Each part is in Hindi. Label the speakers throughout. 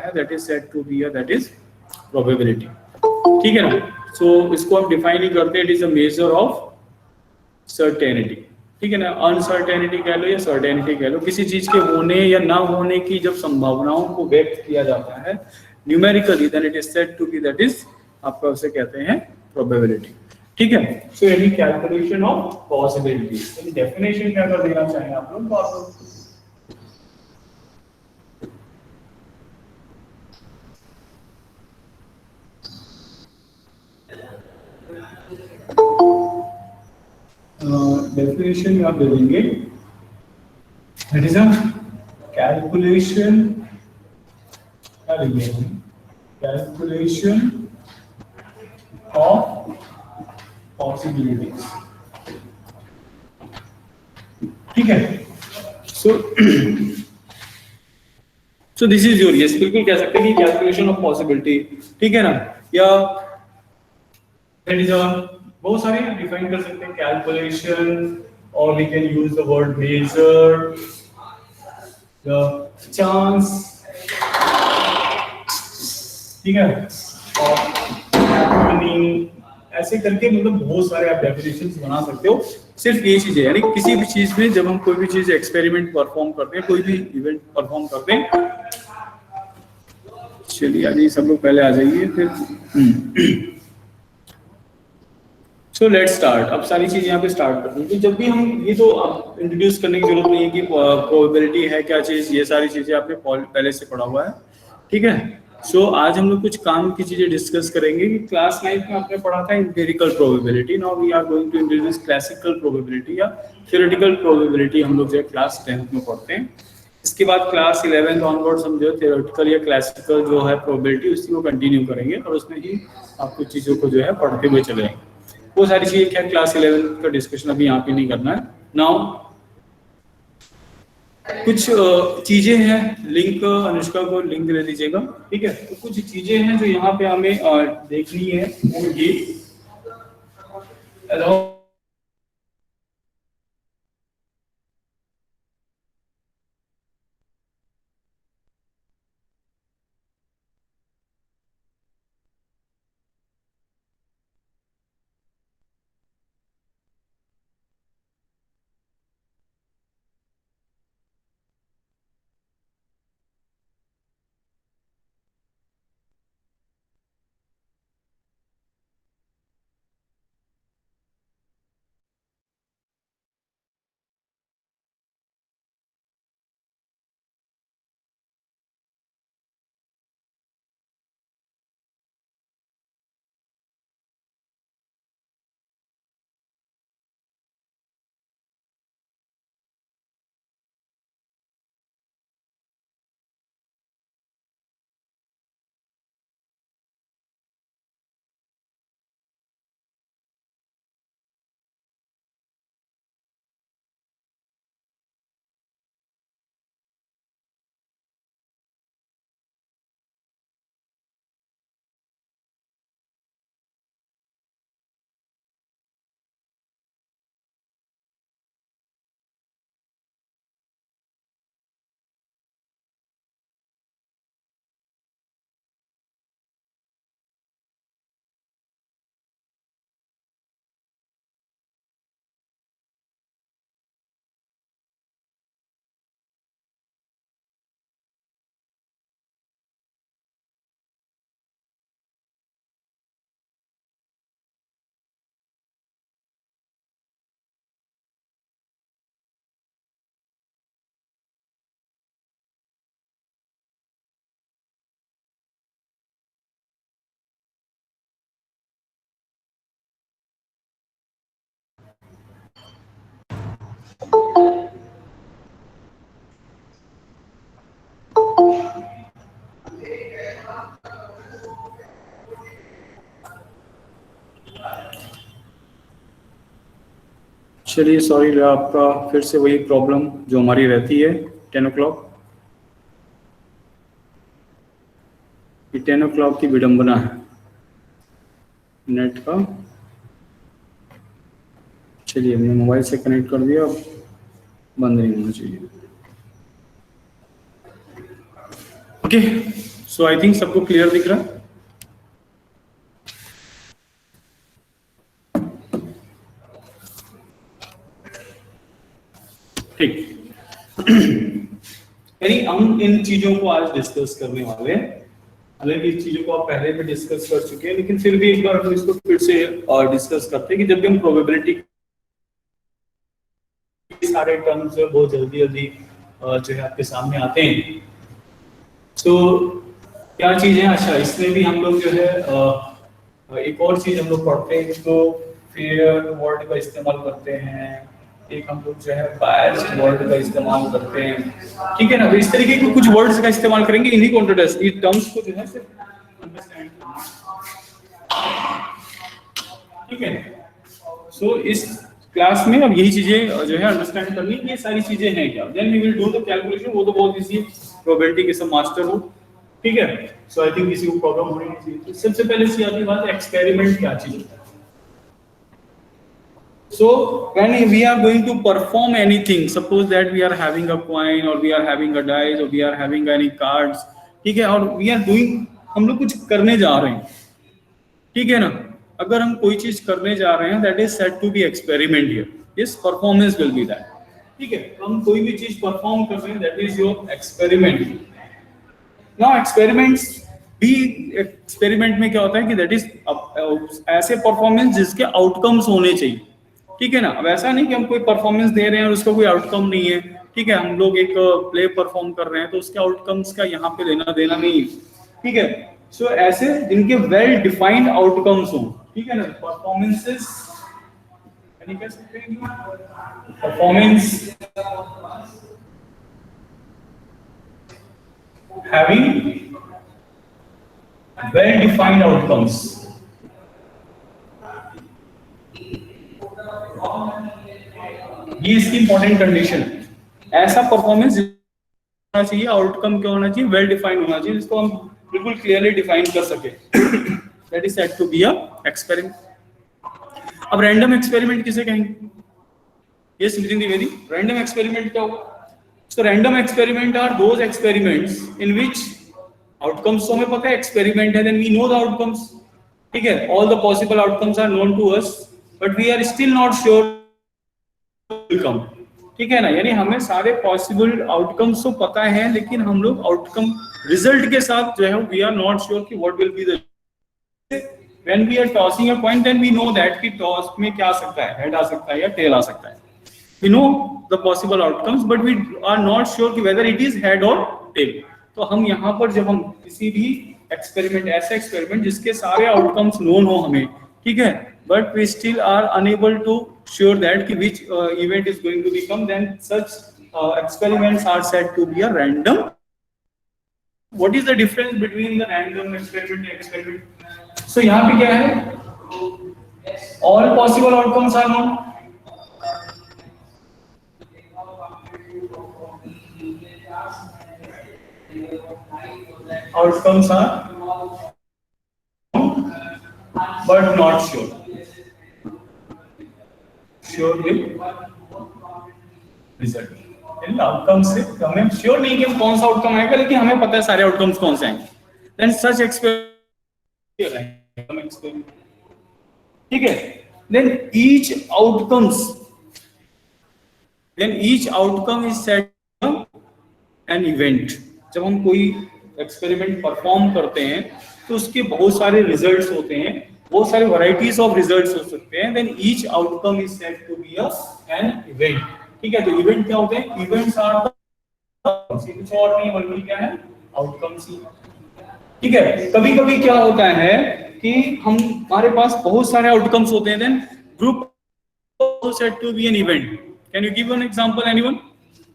Speaker 1: है that is said to be that is probability. ठीक है ना। सो इसको हम डिफाइन ही करते हैं, it is a measure of certainty. ठीक है ना, अनसर्टेनिटी कह लो या सर्टेनिटी कह लो, किसी चीज के होने या ना होने की जब संभावनाओं को व्यक्त किया जाता है numerically, then it is said to be that is, आपका उसे कहते हैं प्रोबेबिलिटी। ठीक है। So any calculation of possibility, definition क्या कर देना चाहेंगे आप लोग, तो आप लोग डेफिनेशन आप दे देंगे, दैट इज अ कैलकुलेशन, क्या लिखेंगे, कैलकुलेशन ऑफ पॉसिबिलिटीज। ठीक है। So so this is your, yes बिल्कुल कह सकते हैं कि कैलकुलेशन ऑफ पॉसिबिलिटी। ठीक है ना, या दैट इज अ, बहुत सारे डिफाइन कर सकते हैं कैलकुलेशन, और we can use the word measure, the chance. ठीक है, और हैपनिंग, ऐसे करके मतलब बहुत सारे आप डेफिनेशंस बना सकते हो। सिर्फ ये चीज है, यानी किसी भी चीज में जब हम कोई भी चीज एक्सपेरिमेंट परफॉर्म करते हैं, कोई भी इवेंट परफॉर्म करते हैं, चलिए आज सब लोग पहले आ जाइए फिर। So let's start. अब सारी चीजें यहाँ पे स्टार्ट करते हैं। तो जब भी हम ये, तो अब इंट्रोड्यूस करने की जरूरत नहीं है कि प्रोबेबिलिटी है क्या चीज, ये सारी चीजें आपने पहले से पढ़ा हुआ है। ठीक है। सो आज हम लोग कुछ काम की चीजें डिस्कस करेंगे कि क्लास 9 में आपने पढ़ा था empirical probability, now we are going to introduce classical probability या थ्योरेटिकल प्रोबेबिलिटी, हम लोग जो है क्लास 10th में पढ़ते हैं। इसके बाद क्लास 11th ऑनवर्ड्स हम जो है थ्योरेटिकल या क्लासिकल जो है प्रोबेबिलिटी, उसी को कंटिन्यू करेंगे और उसमें ही आप कुछ चीज़ों को जो है पढ़ते हुए चलेंगे। वो सारी चीज़ें क्या क्लास 11th का डिस्कशन अभी यहाँ पे नहीं करना है। नाउ कुछ चीज़ें हैं, लिंक अनुष्का को लिंक दे दीजिएगा। ठीक है, तो कुछ चीज़ें हैं जो यहाँ पे हमें देखनी है, वो ये चलिए सॉरी आपका फिर से वही प्रॉब्लम जो हमारी रहती है 10 o'clock, ये 10 o'clock की विडंबना है नेट का। चलिए हमने मोबाइल से कनेक्ट कर दिया, अब बंद नहीं होना चाहिए। ओके, सो आई थिंक सबको क्लियर दिख रहा है। ठीक, यानी हम इन चीजों को आज डिस्कस करने वाले हैं। हालांकि इस चीजों को आप पहले भी डिस्कस कर चुके हैं, लेकिन फिर भी एक बार हम इसको फिर से डिस्कस करते हैं कि जब भी हम प्रोबेबिलिटी सारे टर्म्स जो बहुत जल्दी जल्दी जो है आपके सामने आते हैं, तो क्या चीज है, अच्छा इसमें भी हम लोग जो है एक और चीज हम लोग पढ़ते हैं, तो फेयर वर्ड का इस्तेमाल करते हैं, एक हम लोग जो है बायस्ड वर्ड का इस्तेमाल करते हैं, ठीक है ना। तो इस तरीके के कुछ वर्ड्स का इस्तेमाल करेंगे, इन्हीं कॉन्टेक्स्ट इस टर्म्स को जो है सिर्फ अंडरस्टैंड करना, ठीक है। सो इस क्लास में अब यही चीजें जो है अंडरस्टैंड करनी, ये सारी चीजें हैं क्या, then we will do the calculation, वो तो बहुत इजी, प्रोबेबिलिटी के सब मास्टर हो, ठीक है। सो आई थिंक किसी को प्रॉब्लम होनी नहीं चाहिए। तो सबसे पहले सी आती बात एक्सपेरिमेंट क्या चीज होता है। So when we are going to perform anything, suppose that we are having a coin or we are having a dice or we are having any cards, ठीक है, और we are doing, हम लोग कुछ करने जा रहे हैं, ठीक है ना। अगर हम कोई चीज करने जा रहे हैं, that is said to be experiment here. Yes, performance will be that, ठीक है। हम कोई भी चीज परफॉर्म कर रहे हैं, that is your experiment. Now experiments भी, एक्सपेरिमेंट में क्या होता है कि that is ऐसे परफॉर्मेंस जिसके आउटकम्स होने चाहिए, ठीक है ना। अब ऐसा नहीं कि हम कोई परफॉर्मेंस दे रहे हैं और उसका कोई आउटकम नहीं है, ठीक है। हम लोग एक प्ले परफॉर्म कर रहे हैं तो उसके आउटकम्स का यहाँ पे लेना देना नहीं है, ठीक है। सो ऐसे जिनके वेल डिफाइंड आउटकम्स हो, ठीक है ना, परफॉर्मेंसेस यानी कह सकते हैं performance having well defined outcomes, ये इसकी इंपॉर्टेंट कंडीशन है। ऐसा परफॉर्मेंस होना चाहिए, आउटकम क्या होना चाहिए, वेल डिफाइंड होना चाहिए, जिसको हम बिल्कुल क्लियरली डिफाइन कर सके, that is said to be a experiment. अब रैंडम एक्सपेरिमेंट किसे कहेंगे, ये समझिए द्विवेदी, रैंडम एक्सपेरिमेंट क्या होगा। So random experiment are those experiments in which outcomes तो हमें पता है एक्सपेरिमेंट है, then we know the outcomes, ठीक है, all the possible outcomes are known to us, but we are still not sure come, ठीक है ना। यानी हमें सारे पॉसिबल आउटकम्स तो पता है, लेकिन हम लोग आउटकम रिजल्ट के साथ जो है वी आर नॉट श्योर कि what will be the, when we are tossing a coin then we know that कि टॉस में क्या आ सकता है, हेड आ सकता है या टेल आ सकता है, we know the possible outcomes but we are not sure कि वेदर इट इज हेड और टेल। तो हम यहाँ पर जब हम किसी भी एक्सपेरिमेंट, ऐसा एक्सपेरिमेंट जिसके सारे आउटकम्स नोन हो हमें, ठीक है, but we still are unable to sure that which event is going to become, then such experiments are said to be a random. What is the difference between the random experiment and experiment? So यहाँ पे क्या है, all possible outcomes are known, outcomes are but not sure, sure result, यानी आउटकम से हमें श्योर नहीं कि कौन सा आउटकम आएगा, लेकिन हमें पता है सारे आउटकम्स कौन से आएंगे, देन सच एक्सपेरिमेंट, ठीक है। Then each outcome is said an event. जब हम कोई एक्सपेरिमेंट परफॉर्म करते हैं तो उसके बहुत सारे रिजल्ट्स होते हैं, बहुत सारे वैरायटीज ऑफ रिजल्ट्स हो सकते हैं, then each outcome is said to be an event, ठीक है। तो इवेंट क्या होते हैं, इवेंट्स आर कुछ और नहीं बल्कि क्या है, आउटकम्स ही, ठीक है। कभी कभी क्या होता है कि हमारे पास बहुत सारे आउटकम्स होते हैं, then group said to be an event. Can you give an example anyone,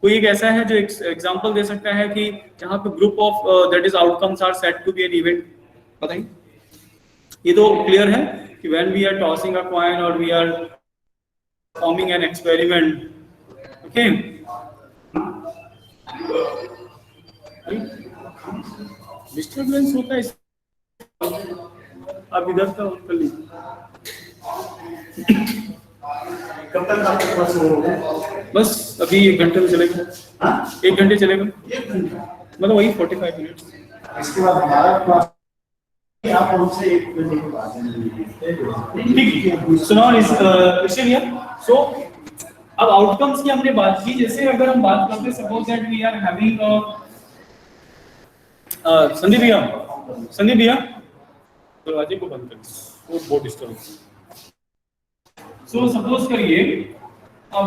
Speaker 1: कोई एक ऐसा है जो एग्जांपल दे सकता है कि जहां पे group of that is outcomes are said to be an event, बताइए। ये तो क्लियर है कि when we are tossing a coin or we are performing an experiment, okay, disturbance होता है, आप इधर का ऑन कर लीजिए। कब तक आपके पास होगा? बस अभी 1 घंटे में चलेगा, 1 घंटे चलेगा, मतलब वही 45 मिनट,
Speaker 2: इसके बाद हमारा क्लास आप हमसे एक बजे के बाद
Speaker 1: सुनो सो अब आउटकम्स की हमने बात की। जैसे अगर हम बात करते suppose that we are having Sandeep भैया दरवाजे को बंद कर, वो बहुत डिस्टर्ब। सो सपोज करिए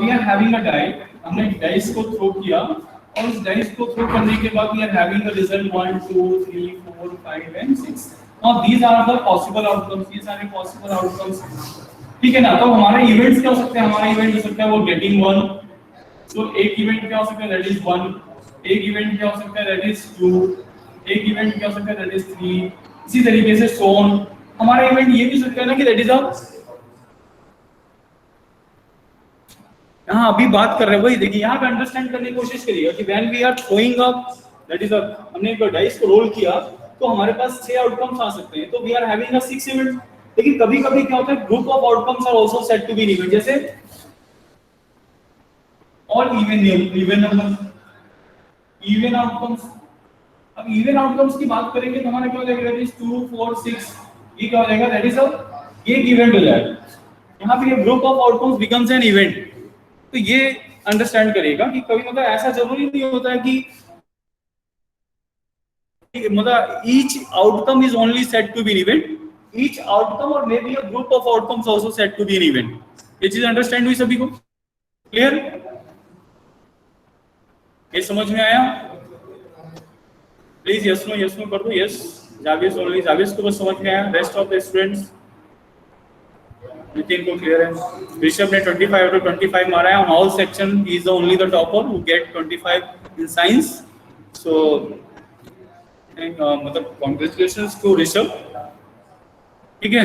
Speaker 1: we are having a die, हमने डाइस को थ्रो किया और उस डाइस को थ्रो करने के बाद we are having a result 1 2 3 4 5 and 6। Now these are the possible outcomes, ये सारे पॉसिबल आउटकम्स, ठीक है ना। तो हमारा इवेंट्स क्या हो सकते हैं? हमारा इवेंट हो सकता है वो गेटिंग 1, तो एक इवेंट क्या हो सकता है दैट इज 1, एक इवेंट क्या हो सकता है दैट इज 2, एक इवेंट क्या हो सकता है दैट इज 3, इसी तरीके से सो ऑन। हमारा इवेंट ये भी हो सकता है ना कि दैट इज अ, यहाँ अभी बात कर रहे हैं वही देखिए, यहाँ पे अंडरस्टैंड करने की कोशिश करिएगा कि when we are throwing up that is a, हमने एक डाइस को रोल किया तो हमारे पास 6 आउटकम्स आ सकते हैं, तो we are having a 6 event. लेकिन कभी-कभी क्या होता है group of outcomes are also set to be event, जैसे और इवन नंबर, इवन आउटकम्स। अब इवन आउटकम्स की बात करेंगे तो हमारा क्या हो जाएगा दैट इज 2 4 6, ये क्या हो जाएगा दैट इज अ, ये एक इवेंट हो जाएगा। यहाँ पे ये group of outcomes becomes an event. तो ये अंडरस्टैंड करिएगा कि कभी मतलब ऐसा जरूरी नहीं होता है कि मतलब each outcome is only set to be an event, each outcome और may be a group of outcomes also set to be an event. ये चीज अंडरस्टैंड हुई सभी को? क्लियर? ये समझ में आया? प्लीज यस नो कर दो। यस जावेद ओनली, जावेद को बस समझ में आया, rest of the students Nitin को क्लियर है। ऋषभ ने 25 आउट ऑफ 25 मारा है on all section, he is the only the topper who get 25 in science. So मतलब कांग्रेचुलेशंस टू ऋषभ, ठीक है।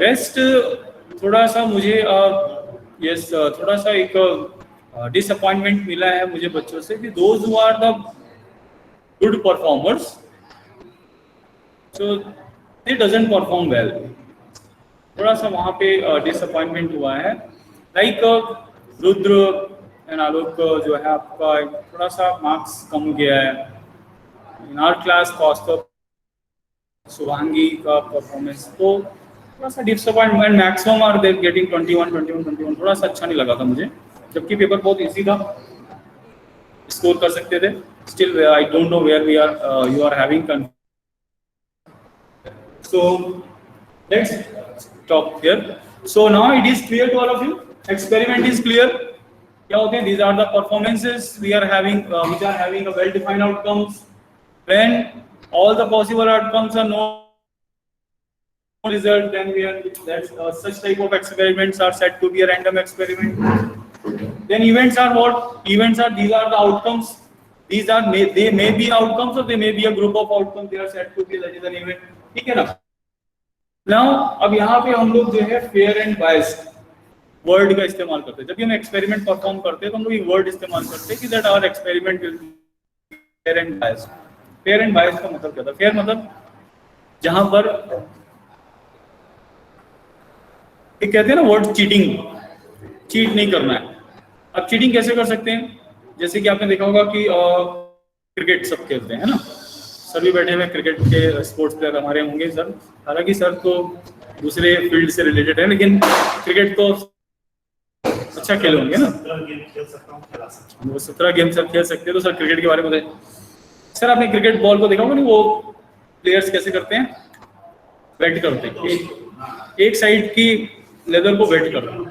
Speaker 1: रेस्ट थोड़ा सा मुझे यस थोड़ा सा एक डिसअपॉइंटमेंट मिला है मुझे बच्चों से कि those who are the good performers so they doesn't perform well, थोड़ा सा वहाँ पे डिसअपॉइंटमेंट हुआ है। लाइक रुद्र एंड आलोक जो है आपका थोड़ा सा मार्क्स कम गया है in our class. Cost of Shubhangi का परफॉर्मेंस तो थोड़ा सा disappointment, maximum are there getting 21, थोड़ा सा अच्छा नहीं लगा था मुझे, जबकि पेपर बहुत इजी था, स्कोर कर सकते थे। Still I don't know where we are you are having. So let's stop here. So now it is clear to all of you. Experiment is clear. क्या होते हैं? These are the performances we are having, which are having a well-defined outcomes. When all the possible outcomes are known, result, then we are that such type of experiments are said to be a random experiment. Then events are what? Events are these are the outcomes. These are they may be outcomes or they may be a group of outcomes. They are said to be that is an event. ठीक है ना? Now अब यहाँ पे हम लोग जो है फेयर एंड बायस्ड वर्ड का इस्तेमाल करते हैं। जब भी हम एक्सपेरिमेंट परफॉर्म करते हैं तो हम लोग ये वर्ड इस्तेमाल करते हैं कि that our experiment will be fair and biased. Fair and biased का मतलब क्या था? फेयर मतलब जहां पर ये कहते हैं ना वर्ड चीटिंग, चीट नहीं करना है। अब चीटिंग कैसे कर सकते हैं? जैसे कि आपने देखा होगा कि क्रिकेट सब खेलते हैं ना, सभी बैठे हुए क्रिकेट के स्पोर्ट्स प्लेयर हमारे होंगे सर, हालांकि सर तो दूसरे फील्ड से रिलेटेड है, लेकिन क्रिकेट तो अच्छा खेल होंगे ना। 17 गेम सर खेल सकते हैं, तो सर क्रिकेट के बारे में बताइए। सर आपने क्रिकेट बॉल को देखा होगा नहीं, वो प्लेयर्स कैसे करते हैं? वेट करते हैं, एक साइड की लेदर को वेट करते हैं।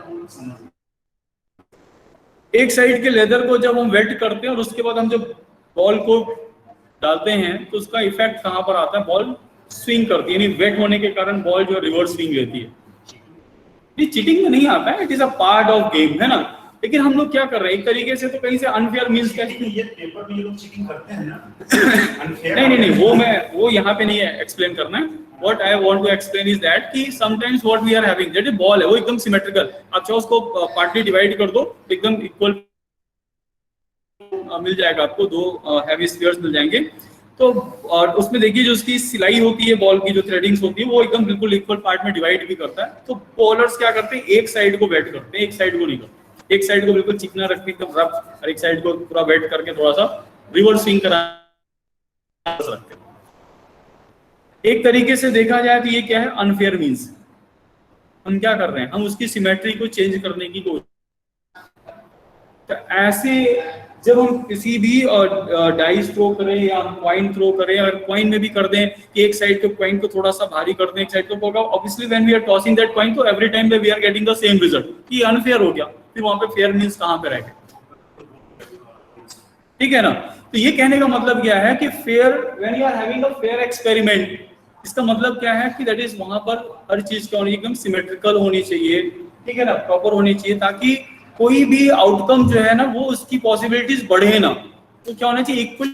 Speaker 1: एक साइड के लेदर को जब हम वेट करते हैं और उसके बाद हम जब बॉल को डालते हैं तो उसका इफेक्ट कहां पर आता है? बॉल स्विंग करती है, यानी वेट होने के कारण बॉल जो रिवर्स स्विंग लेती है। ये चीटिंग में नहीं आता है, it is a part of game, है ना। लेकिन हम लोग क्या कर रहे हैं एक तरीके से, तो कहीं से अनफेयर मींस क्या?
Speaker 2: ये पेपर में ये लोग चीटिंग करते हैं ना।
Speaker 1: नहीं, वो यहाँ पे नहीं है एक्सप्लेन करना है। What I want to explain is that कि sometimes what we are having, that is ball है, वो एकदम सिमेट्रिकल, आप चाहो उसको पार्टली डिवाइड कर दो, एकदम इक्वल मिल जाएगा आपको, दो हैवी स्फीयर्स मिल जाएंगे। तो और उसमें देखिए जो उसकी सिलाई होती है, बॉल की जो थ्रेडिंग्स होती है, वो एकदम बिल्कुल इक्वल पार्ट में डिवाइड भी करता है। तो बॉलर्स क्या करते हैं? एक साइड को वेट करते हैं, एक साइड को नहीं करते। एक साइड को बिल्कुल चिकना रखते एकदम रफ, और एक साइड को पूरा वेट करके थोड़ा सा रिवर्स स्विंग करा रखते हैं। एक तरीके से देखा जाए तो ये क्या है, अनफेयर मीन्स। हम क्या कर रहे हैं, हम उसकी सिमेट्री को चेंज करने की कोशिश। तो ऐसे जब हम किसी भी डाइस थ्रो करें या हम कॉइन थ्रो करें, अगर कॉइन में भी कर दें कि एक साइड के कॉइन को थोड़ा सा भारी कर दें, एक साइड को, obviously when we are tossing that coin, तो every time we are getting the same result, ये अनफेयर हो गया। फिर वहां पे फेयर मीन्स कहां पे रह गए? ठीक है ना। तो ये कहने का मतलब क्या है कि fair, when you are having a fair experiment, इसका मतलब क्या है कि दैट इज वहां पर हर चीज क्या होनी, एकदम सिमेट्रिकल होनी चाहिए, ठीक है ना, प्रॉपर होनी चाहिए, ताकि कोई भी आउटकम जो है ना वो उसकी पॉसिबिलिटीज बढ़े ना। तो क्या होना चाहिए, इक्वल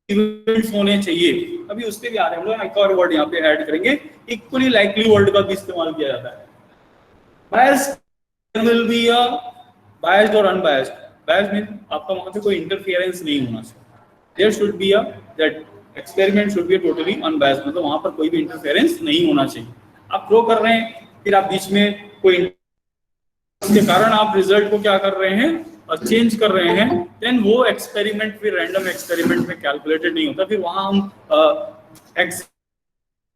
Speaker 1: इवेंट्स होने चाहिए। अभी उसके भी आ रहे हैं हम लोग, एक और वर्ड यहाँ पे ऐड करेंगे, इक्वली लाइकली वर्ड का भी इस्तेमाल किया जाता है। Biased will be a biased और अनबायस्ड। बायस्ड मीन आपका वहां पे कोई इंटरफियरेंस नहीं होना चाहिए। There should be a that experiment should be totally unbiased, मतलब वहां पर कोई भी इंटरफेरेंस नहीं होना चाहिए। आप थ्रो कर रहे हैं, फिर आप बीच में कोई, इसके कारण आप रिजल्ट को क्या कर रहे हैं, चेंज कर रहे हैं, देन वो एक्सपेरिमेंट फिर रैंडम एक्सपेरिमेंट में कैलकुलेटेड नहीं होता, फिर वहां हम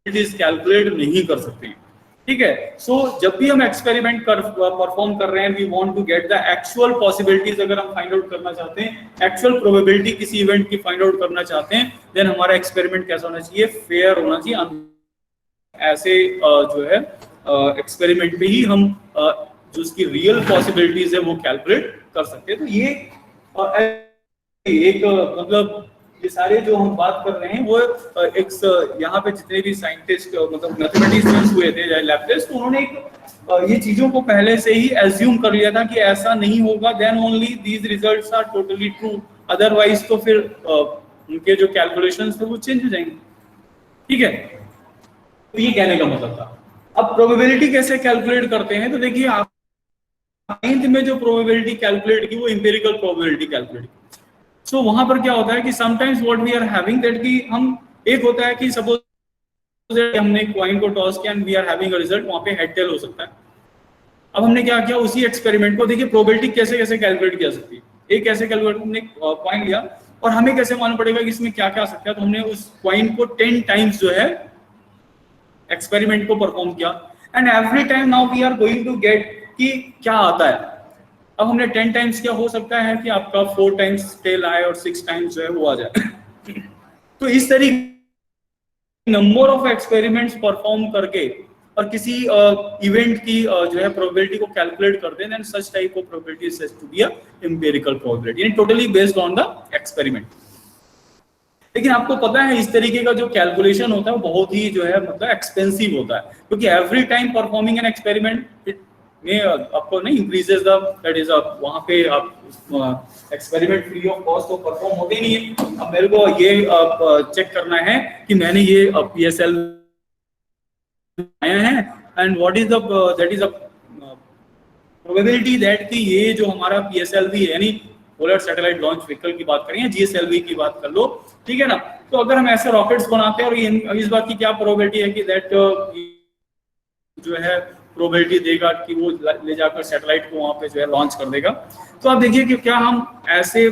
Speaker 1: कैलकुलेट नहीं कर सकते। ठीक है। सो जब भी हम एक्सपेरिमेंट परफॉर्म कर रहे हैं, we want to get the actual possibilities, अगर हम फाइंड आउट करना चाहते हैं, एक्चुअल प्रोबेबिलिटी किसी इवेंट की फाइंड आउट करना चाहते हैं, देन हमारा एक्सपेरिमेंट कैसा होना चाहिए, फेयर होना चाहिए। ऐसे जो है एक्सपेरिमेंट में ही हम जो उसकी रियल पॉसिबिलिटीज है वो कैलकुलेट कर सकते हैं। तो ये एक मतलब ये सारे जो हम बात कर रहे हैं वो एक यहाँ पे जितने भी साइंटिस्ट मतलब मैथमेटिशियंस हुए थे या लैब टेस्ट, तो उन्होंने एक ये चीजों को पहले से ही एज्यूम कर लिया था कि ऐसा नहीं होगा, then only these results are totally true, otherwise तो फिर उनके जो कैलकुलेशंस थे वो चेंज हो जाएंगे। ठीक है, तो ये कहने का मतलब था। अब प्रोबेबिलिटी कैसे कैलकुलेट करते हैं, तो देखिए आप नाइन्थ में जो प्रोबेबिलिटी कैलकुलेट की वो इंपेरिकल प्रोबेबिलिटी कैलकुलेट की। सो वहां पर क्या होता है कि sometimes what we are having that कि हम, एक होता है कि सपोज हमने कॉइन को टॉस किया and we are having a result, वहां पे हेड टेल हो सकता है। अब हमने क्या किया, उसी एक्सपेरिमेंट को देखिए प्रोबेबिलिटी कैसे कैसे कैलकुलेट किया सकती है। एक कैसे कैलकुलेट, हमने कॉइन लिया और हमें कैसे मालूम पड़ेगा कि इसमें क्या क्या आ सकता है, तो हमने उस कॉइन को 10 टाइम्स जो है एक्सपेरिमेंट को परफॉर्म किया and every time now we are going to get कि क्या आता है। अब हमने 10 टाइम्स, क्या हो सकता है कि आपका 4 टाइम्स टेल आए और 6 टाइम्स जो है वो आ जाए। तो इस तरीके नंबर ऑफ एक्सपेरिमेंट्स परफॉर्म करके और किसी इवेंट की जो है प्रोबेबिलिटी को कैलकुलेट करते हैं, then such type of probability is said to be a empirical probability, यानी totally based on the experiment. लेकिन आपको पता है इस तरीके का जो कैलकुलेशन होता है वो बहुत ही जो है मतलब एक्सपेंसिव होता है, क्योंकि every time performing an experiment it में आपको नहीं इंक्रीजेस द दैट इज वहां पे आप एक्सपेरिमेंट फ्री ऑफ कॉस्ट तो परफॉर्म होते ही नहीं है। अब मेरे को ये चेक करना है कि मैंने ये PSL आया है and what is the that is a probability that कि ये जो हमारा PSLV है, यानी पोलर सैटेलाइट लॉन्च व्हीकल की बात करें या GSLV की बात कर लो, ठीक है ना। तो अगर हम ऐसे रॉकेट्स बनाते हैं और ये इस बात की क्या प्रोबेबिलिटी है कि दैट जो है प्रोबेबिलिटी देगा कि वो ले जाकर सैटेलाइट को वहां पे जो है लॉन्च कर देगा। तो आप देखिए कि क्या हम ऐसे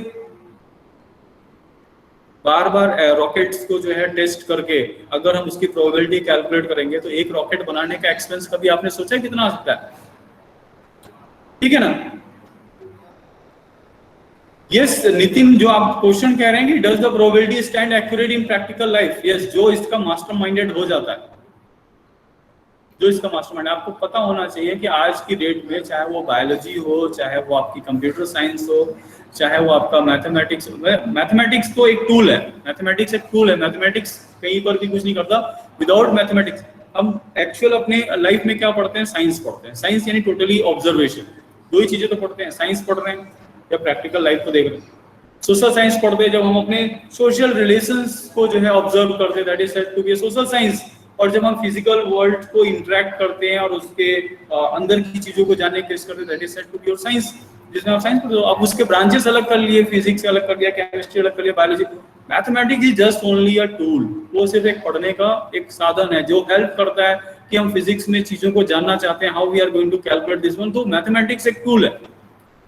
Speaker 1: बार बार रॉकेट्स को जो है टेस्ट करके अगर हम उसकी प्रोबेबिलिटी कैलकुलेट करेंगे, तो एक रॉकेट बनाने का एक्सपेंस कभी आपने सोचा कितना आ सकता है? ठीक है ना। यस नितिन, जो आप क्वेश्चन कह रहे हैं कि does the probability stand accurate in practical life, yes, जो इसका मास्टरमाइंडेड हो जाता है, जो इसका मास्टरमाइंड, आपको पता होना चाहिए कि आज की डेट में चाहे वो बायोलॉजी हो, चाहे वो आपकी कंप्यूटर साइंस हो, चाहे वो आपका मैथमेटिक्स, मैथमेटिक्स तो एक टूल है, मैथमेटिक्स एक टूल है, मैथमेटिक्स कहीं पर भी कुछ नहीं करता विदाउट मैथमेटिक्स। हम एक्चुअल अपने लाइफ में क्या पढ़ते हैं, साइंस पढ़ते हैं। साइंस यानी टोटली ऑब्जर्वेशन, दो ही चीजें तो पढ़ते हैं, साइंस पढ़ रहे हैं या प्रैक्टिकल लाइफ को देख रहे हैं। सोशल साइंस पढ़ते हैं जब हम अपने सोशल रिलेशंस को जो है ऑब्जर्व करते हैं, that is said to be social science. और जब हम फिजिकल वर्ल्ड को इंटरेक्ट करते हैं और उसके अंदर की चीजों को जानने की कोशिश करते हैं, that is said to be your science, जिसमें आप साइंस पढ़ते हो। अब उसके ब्रांचेस अलग कर लिए, फिजिक्स अलग कर लिया, केमिस्ट्री अलग कर लिया, biology. Mathematics is just only a tool, वो सिर्फ एक पढ़ने का एक साधन है जो हेल्प करता है कि हम फिजिक्स में चीजों को जानना चाहते हैं, how we are going to calculate this one, तो मैथमेटिक्स एक टूल है।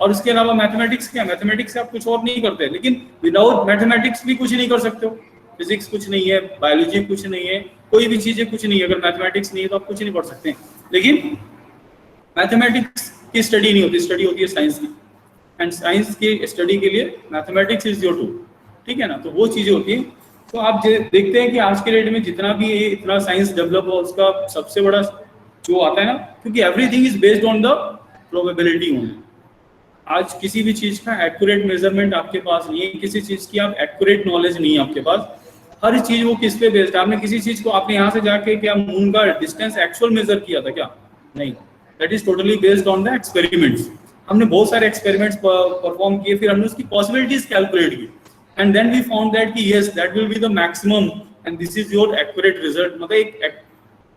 Speaker 1: और उसके अलावा मैथमेटिक्स क्या, मैथमेटिक्स से आप कुछ और नहीं करते, लेकिन विदाउट मैथमेटिक्स भी कुछ नहीं कर सकते हो। फिजिक्स कुछ नहीं है, बायोलॉजी कुछ नहीं है, कोई भी चीजें कुछ नहीं है, अगर मैथमेटिक्स नहीं है तो आप कुछ नहीं पढ़ सकते। लेकिन मैथमेटिक्स की स्टडी नहीं होती, स्टडी होती है साइंस की, एंड साइंस की स्टडी के लिए मैथमेटिक्स इज योर टूल, ठीक है ना। तो वो चीजें होती हैं। तो आप देखते हैं कि आज के डेट में जितना भी इतना साइंस डेवलप हो, उसका सबसे बड़ा जो आता है ना, क्योंकि everything is based on the probability only. आज किसी भी चीज का एक्यूरेट मेजरमेंट आपके पास नहीं है, किसी चीज की आप एक्यूरेट नॉलेज नहीं है आपके पास। हर चीज वो किस पे बेस्ड है। आपने किसी चीज को, आपने यहाँ से जाके क्या मून का डिस्टेंस एक्चुअल मेजर किया था क्या? नहीं, that is totally based on the experiments. हमने बहुत सारे एक्सपेरिमेंट्स परफॉर्म किए, फिर हमने उसकी पॉसिबिलिटीज कैलकुलेट की, and then we found that कि yes that will be the maximum and this is your accurate result, मतलब एक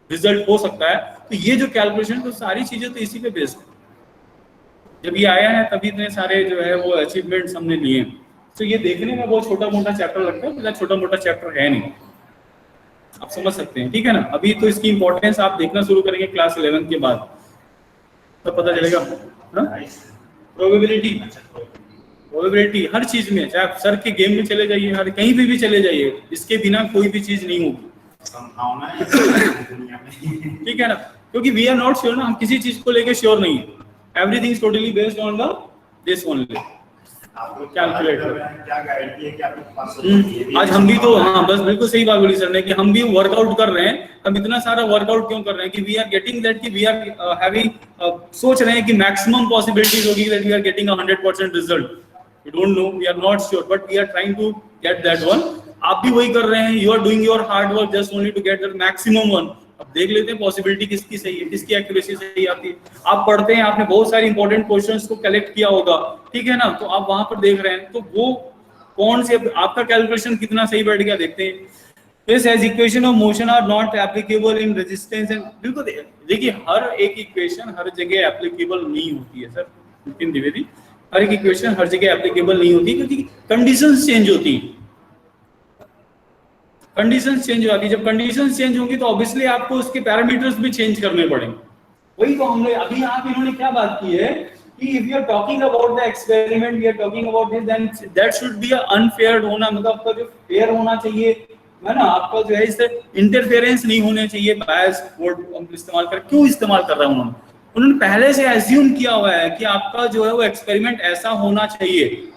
Speaker 1: रिजल्ट हो सकता है। तो ये जो कैलकुलेशन, तो सारी चीजें तो इसी पे बेस्ड है। जब ये आया है तभी इतने सारे जो है वो अचीवमेंट्स हमने लिए हैं। तो ये देखने में बहुत छोटा मोटा चैप्टर लगता है, मतलब छोटा मोटा चैप्टर है नहीं, आप समझ सकते हैं, ठीक है ना। अभी तो इसकी इंपॉर्टेंस आप देखना शुरू करेंगे क्लास 11 के बाद, तब पता चलेगा। प्रोबेबिलिटी, प्रोबेबिलिटी हर चीज में, चाहे आप सर के गेम में चले जाइए, हर कहीं भी चले जाइए, इसके बिना कोई भी चीज नहीं होगी, ठीक है ना। क्योंकि वी आर नॉट श्योर ना, हम किसी चीज को लेके श्योर नहीं है। Everything is totally based on the this only calculator.
Speaker 2: क्या गारंटी है कि आपके पास
Speaker 1: आज हम भी तो, हाँ बस बिल्कुल सही बात बोली सर ने, कि हम भी वर्कआउट कर रहे हैं। हम इतना सारा वर्कआउट क्यों कर रहे हैं कि वी आर गेटिंग दैट, कि वी आर हैविंग, सोच रहे हैं कि मैक्सिमम पॉसिबिलिटीज होगी that we are getting 100% result. We don't know, we are not sure, but we are trying to get that one. आप भी वही कर रहे हैं, you are doing your hard work just only to get that maximum one. अब देख लेते हैं पॉसिबिलिटी किसकी सही है, किसकी एक्यूरेसी सही आती है। आप पढ़ते हैं, आपने बहुत सारे इंपॉर्टेंट क्वेश्चंस को कलेक्ट किया होगा, ठीक है ना, तो आप वहां पर देख रहे हैं, तो वो कौन से आपका कैलकुलेशन कितना सही बैठ गया देखते हैं। This as equation of motion are not applicable in resistance and, बिल्कुल देखिए हर एक इक्वेशन हर जगह एप्लीकेबल नहीं होती है सर, नितिन द्विवेदी। हर एक इक्वेशन हर जगह एप्लीकेबल नहीं होती, क्योंकि कंडीशंस चेंज होती हैं, कंडीशंस चेंज हो जाती है। जब कंडीशंस चेंज होंगी तो ऑब्वियसली आपको उसके पैरामीटर्स भी चेंज करने पड़ेंगे। वही तो हमने अभी यहाँ पे इन्होंने क्या बात की है कि if you are talking about the experiment, we are talking about this, then that should be unfair होना, मतलब आपका जो फेयर होना चाहिए है ना, आपका जो है इससे इंटरफेरेंस नहीं होने चाहिए। बायस वर्ड हम इस्तेमाल कर, क्यों इस्तेमाल कर रहे हैं उन्होंने पहले से एज्यूम किया हुआ है कि आपका जो है वो एक्सपेरिमेंट ऐसा होना चाहिए,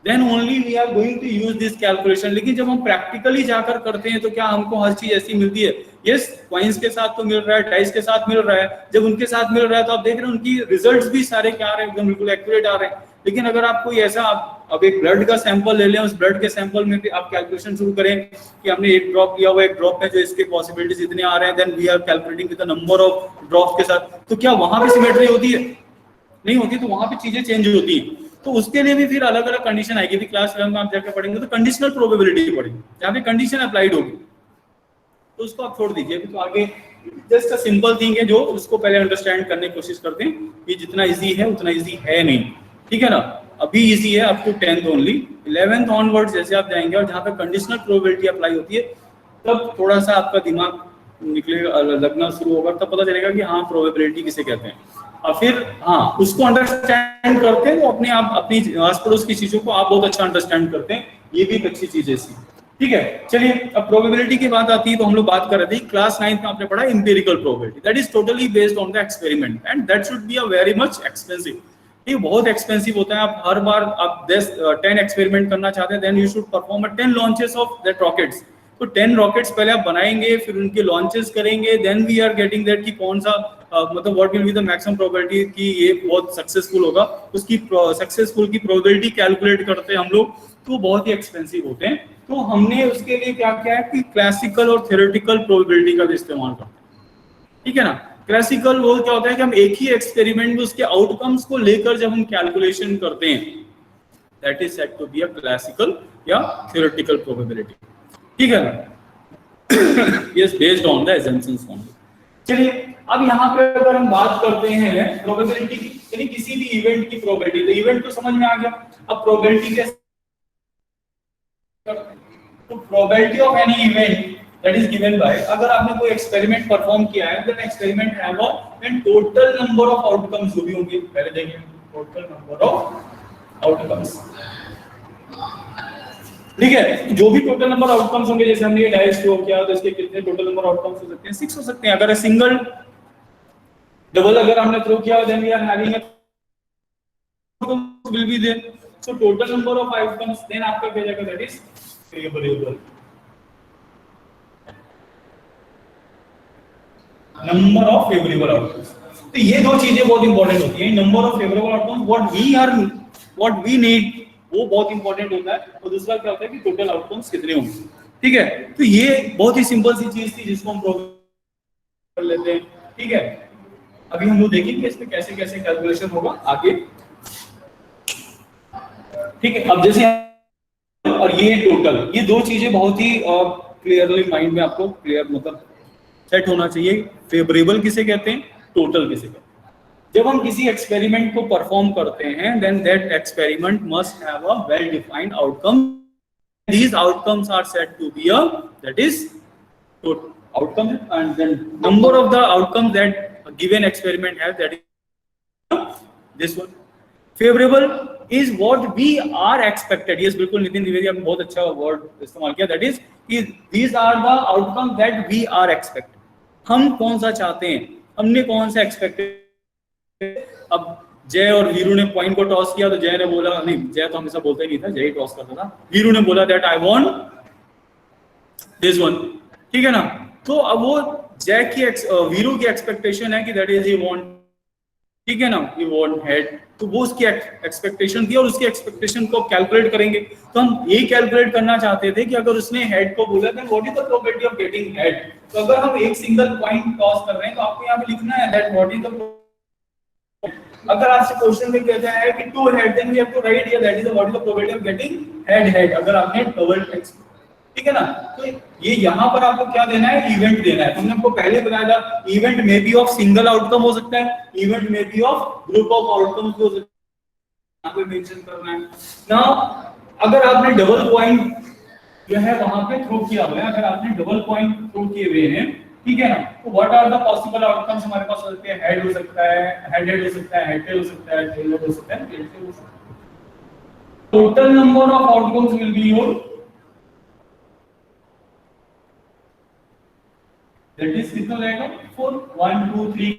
Speaker 1: then only we are going to use this calculation। लेकिन जब हम प्रैक्टिकली जाकर करते हैं तो क्या हमको हर चीज ऐसी मिलती है? यस, कॉइंस के साथ तो मिल रहा है, डाइस के साथ मिल रहा है। जब उनके साथ मिल रहा है तो आप देख रहे हैं उनकी रिजल्ट्स भी सारे क्या आ रहे हैं, एकदम बिल्कुल एक्यूरेट आ रहे हैं। लेकिन अगर आप कोई ऐसा, अब एक ब्लड का सैंपल ले लें, उस ब्लड के सैंपल में भी आप कैलकुलेशन शुरू करें कि हमने एक ड्रॉप लिया हुआ, एक ड्रॉप में जो इसके पॉसिबिलिटीज इतने आ रहे हैं, then we are calculating with the number of drops के साथ, तो क्या वहां पे सिमेट्री होती है? नहीं होती, तो वहां पे चीजें चेंज होती हैं। तो उसके लिए भी फिर अलग अलग कंडीशन आएगी। भी क्लास 11 में आप जाकर पढ़ेंगे तो कंडीशनल प्रोबेबिलिटी पढ़ेंगे, जहाँ पे कंडीशन अप्लाइड होगी, तो उसको आप छोड़ दीजिए। तो आगे जस्ट अ सिंपल थिंग है जो उसको पहले अंडरस्टैंड करने की कोशिश करते हैं। ये जितना इजी है उतना इजी है नहीं, ठीक है ना। अभी इजी है up to 10th only, 11th onwards जैसे आप जाएंगे और जहाँ पे कंडीशनल प्रोबेबिलिटी अप्लाई होती है, तब थोड़ा सा आपका दिमाग निकलेगा, लगना शुरू होगा, तब पता चलेगा कि हाँ प्रोबेबिलिटी किसे कहते हैं। और फिर हाँ उसको अंडरस्टैंड करते हैं तो अपने आप अपनी आस पड़ोस की चीजों को आप बहुत अच्छा अंडरस्टैंड करते हैं, ये भी एक अच्छी चीज है इसकी, ठीक है। चलिए अब प्रोबेबिलिटी की बात आती है तो हम लोग बात कर रहे थे क्लास 9th में आपने पढ़ा empirical probability, that is totally based on the experiment and that should be a very much expensive. ये बहुत एक्सपेंसिव होता है। आप हर बार आप 10 एक्सपेरिमेंट करना चाहते हैं, then you should perform 10 launches of that rockets. तो 10 रॉकेट्स पहले आप बनाएंगे, फिर उनके लॉन्चेस करेंगे, then we are getting that कि कौन सा मतलब what will be the maximum probability कि ये बहुत सक्सेसफुल होगा, उसकी सक्सेसफुल की प्रोबेबिलिटी कैलकुलेट करते हैं हम लोग, तो बहुत ही एक्सपेंसिव होते हैं। तो हमने उसके लिए क्या किया है कि क्लासिकल और थ्योरेटिकल प्रोबेबिलिटी का भी इस्तेमाल करते हैं, ठीक है ना। क्लासिकल वो क्या होता है कि हम एक ही एक्सपेरिमेंट में उसके आउटकम्स को लेकर जब हम कैलकुलेशन करते हैं, that is said to be a classical या थ्योरेटिकल प्रोबेबिलिटी, ठीक है ना। Yes, based on the assumptions only. चलिए अब यहाँ पे अगर हम बात करते हैं प्रोबेबिलिटी की, यानी किसी भी इवेंट की प्रोबेबिलिटी, तो इवेंट तो समझ में आ गया। अब प्रोबेबिलिटी कैसे, तो probability of any event that is given by, अगर आपने कोई एक्सपेरिमेंट परफॉर्म किया है, then experiment have an total number of outcomes जो भी होंगे पहले देखेंगे, टोटल नंबर ऑफ आउटकम्स। ठीक है, जो भी टोटल नंबर आउटकम्स होंगे, जैसे हमने ये डाइस थ्रो किया तो इसके कितने टोटल नंबर आउटकम्स हो सकते हैं? 6 हो सकते हैं। अगर सिंगल डबल अगर हमने थ्रो किया then we are having will be there, so total number of outcomes then आपका क्या जाएगा, that is favourable number of favourable outcomes. तो ये दो चीजें बहुत इंपॉर्टेंट होती हैं, number of favourable outcomes what we need वो बहुत इंपॉर्टेंट होता है, और दूसरा क्या होता है कि टोटल आउटकम्स कितने होंगे। ठीक है, तो ये बहुत ही सिंपल सी चीज थी जिसको हम प्रोग्राम कर लेते हैं। ठीक है, अभी हम लोग देखेंगे इसमें कैसे कैसे कैलकुलेशन होगा आगे। ठीक है, अब जैसे और ये टोटल, ये दो चीजें बहुत ही क्लियरली माइंड में आपको क्लियर मतलब सेट होना चाहिए। फेवरेबल किसे कहते हैं, टोटल किसे कहते हैं। जब हम किसी एक्सपेरिमेंट को परफॉर्म करते हैं then that experiment must have a well defined outcome, these outcomes are said to be a that is total outcome, and then number of the outcomes that a given experiment has, that is this one. Favorable is what we are expected, yes बिल्कुल नितिन द्विवेदी आपने बहुत अच्छा वर्ड इस्तेमाल किया, that is these are the outcomes that we are expected, हम कौन सा चाहते हैं, हमने कौन सा एक्सपेक्टेड। अब जय और वीरू ने पॉइंट को टॉस किया तो जय ने बोला, नहीं जय तो हमेशा बोलता ही नहीं था, जय ही टॉस करता था, वीरू ने बोला that I want this one. ठीक है ना, तो अब वो जय की वीरू की एक्सपेक्टेशन है कि दैट इज ही वांट, ठीक है ना, ही वांट हेड, तो वो उसकी एक्सपेक्टेशन थी और उसकी एक्सपेक्टेशन को कैलकुलेट करेंगे। तो हम ये कैलकुलेट करना चाहते थे कि अगर उसने हेड को बोला then what is the probability of getting head. तो अगर हम एक सिंगल पॉइंट टॉस कर रहे हैं तो आपको यहाँ पे लिखना है दैट व्हाट इज द, अगर आपसे क्वेश्चन में कहता है कि two head then we have to write here that is what is the probability of getting head head, अगर आपने डबल टेक्स्ट, ठीक है ना। तो ये यहाँ पर आपको क्या देना है, इवेंट देना है। तुमने आपको पहले बताया था इवेंट में बी ऑफ सिंगल आउटकम हो सकता है, इवेंट में be of group of outcomes हो सकता है, यहाँ पे मेंशन करना है ना। अगर आपने डबल पॉइंट जो है वहां पे थ्रो किया हुआ है, अगर आपने डबल पॉइंट थ्रो किए हुए हैं, ठीक है ना, तो what are the possible outcomes हमारे पास हो सकते हैं, हेड हो सकता है, हेड हो सकता है, हेड हो सकता है, टेल हो सकता है, टेल हो सकता है। Total number of outcomes will be your, that is कितना रहेगा 4 1 2 3।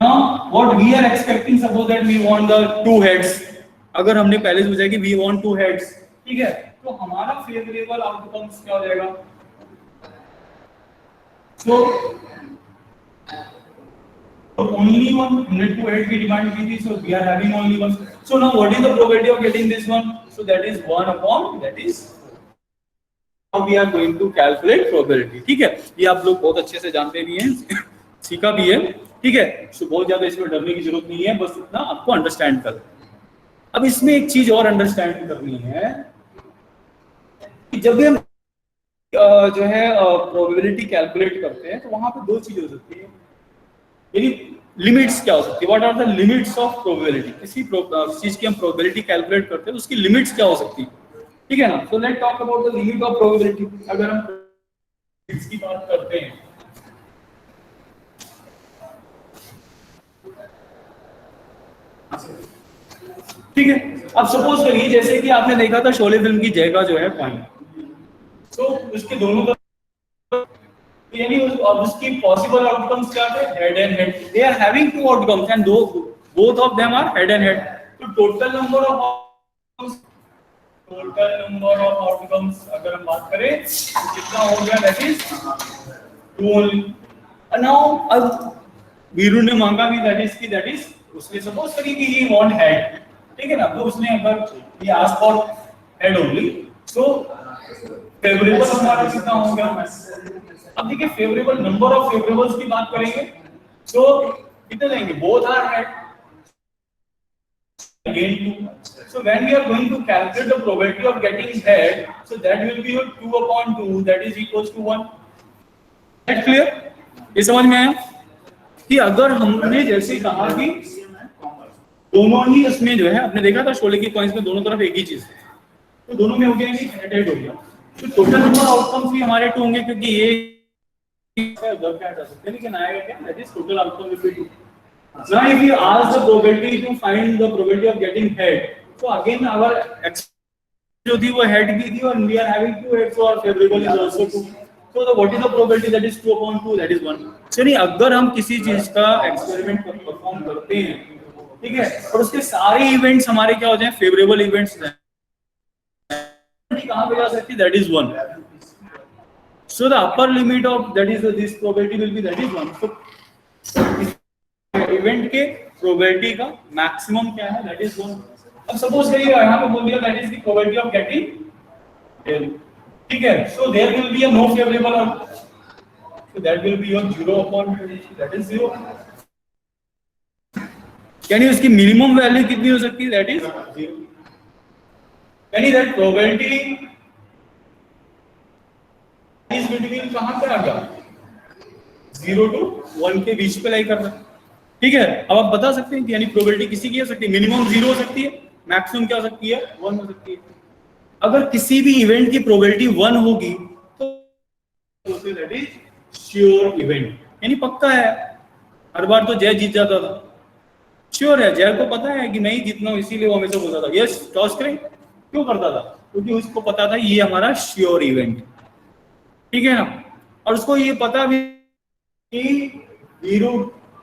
Speaker 1: now what we are expecting, suppose that we want the two heads, अगर हमने पहले सोचा है कि we want two heads, ठीक है, तो हमारा फेवरेबल आउटकम्स क्या हो जाएगा, so only one, हमने two head की डिमांड की थी, so we are having only one, so now what is the probability of getting this one, so that is 1 upon that is we are going to calculate probability। ठीक है, ये आप लोग बहुत अच्छे से जानते भी हैं, सीखा भी है, ठीक है, तो बहुत ज्यादा इसमें डरने की जरूरत नहीं है, बस इतना आपको अंडरस्टैंड कर। अब इसमें एक चीज और अंडरस्टैंड करनी है कि जब हम जो है प्रोबेबिलिटी कैलकुलेट करते हैं तो वहां पे दो चीजें हो सकती है, यानी लिमिट्स क्या हो सकती है, what are the limits of probability. किसी चीज की हम प्रोबेबिलिटी कैलकुलेट करते हैं तो उसकी लिमिट्स क्या हो सकती है, ठीक है ना। So let's talk about the limit of probability. अगर हम लिमिट्स की बात करते हैं, ठीक है, अब सपोज करिए जैसे कि आपने देखा था शोले फिल्म की जय का जो है पॉइंट, तो उसके दोनों तरफ यानी उसकी पॉसिबल आउटकम्स क्या थे, head and head, they are having two outcomes and both of them are head and head. तो टोटल नंबर ऑफ आउटकम्स अगर हम बात करें तो कितना हो गया, दैट इज 2 ओनली। नाउ अब वीरू ने मांगा भी दैट इज उसने सपोज करिए कि ही वांट हेड, ठीक है ना, तो उसने अगर ये ask for head only, so favourable हमारा कितना हो गया। अब देखिए फेवरेबल नंबर ऑफ फेवरेबल्स की बात करेंगे तो कितने लेंगे, both are head again 2, so when we are going to calculate the probability of getting head, so that will be your 2 upon 2, that is equals to 1। That clear? ये समझ में आया कि अगर हमने जैसे कहा कि दोनों ही इसमें जो है आपने देखा था शोले की कॉइंस में दोनों तरफ एक ही चीज है, तो दोनों में हो गया कि हेड हो गया, तो टोटल नंबर आउटकम्स भी हमारे 2 होंगे क्योंकि ये उधर क्या जा सकते हैं, लेकिन आएगा क्या, that is total outcome will be 2। Now if you ask the probability to find the probability of getting head, so again our जो थी वो head भी थी और we are having two heads, so our favorable is also 2. So the what is the probability? That is 2/2, that is 1. चलिए अगर हम किसी चीज का एक्सपेरिमेंट परफॉर्म करते हैं, ठीक है, और उसके सारे इवेंट्स हमारे क्या हो जाए, फेवरेबल इवेंट्स हैं, कहाँ पे जा सकती है, that is 1. So the upper limit of that is this probability will be that is 1. So event के प्रोबेबिलिटी का मैक्सिमम क्या है, दैट इज 1. अब सपोज करिए यहां पे बोल दिया that is the probability of getting tail, ठीक है, so there will be a no favourable outcome, so that will be your 0/2, that is 0. यानी उसकी मिनिमम वैल्यू कितनी हो सकती है, दैट इज 0. यानी दैट प्रोबेबिलिटी इज बिटवीन कहां पे आ गया, 0 to 1 के बीच पे लाई कर रहा है, ठीक है. अब आप बता सकते हैं कि यानी प्रोबेबिलिटी किसी की हो सकती है, मिनिमम 0 हो सकती है, मैक्सिमम क्या हो सकती है, 1 हो सकती है. अगर किसी भी इवेंट की प्रोबेबिलिटी 1 होगी तो दैट इज श्योर इवेंट, यानी पक्का है. हर बार तो जय जीत जाता था, श्योर है, जय को पता है कि मैं ही जीतना हूं, इसीलिए वो हमेशा बोलता था यस टॉस करें. क्यों करता था, क्योंकि उसको पता था ये हमारा श्योर इवेंट, ठीक है ना. और उसको ये पता भी कि हीरो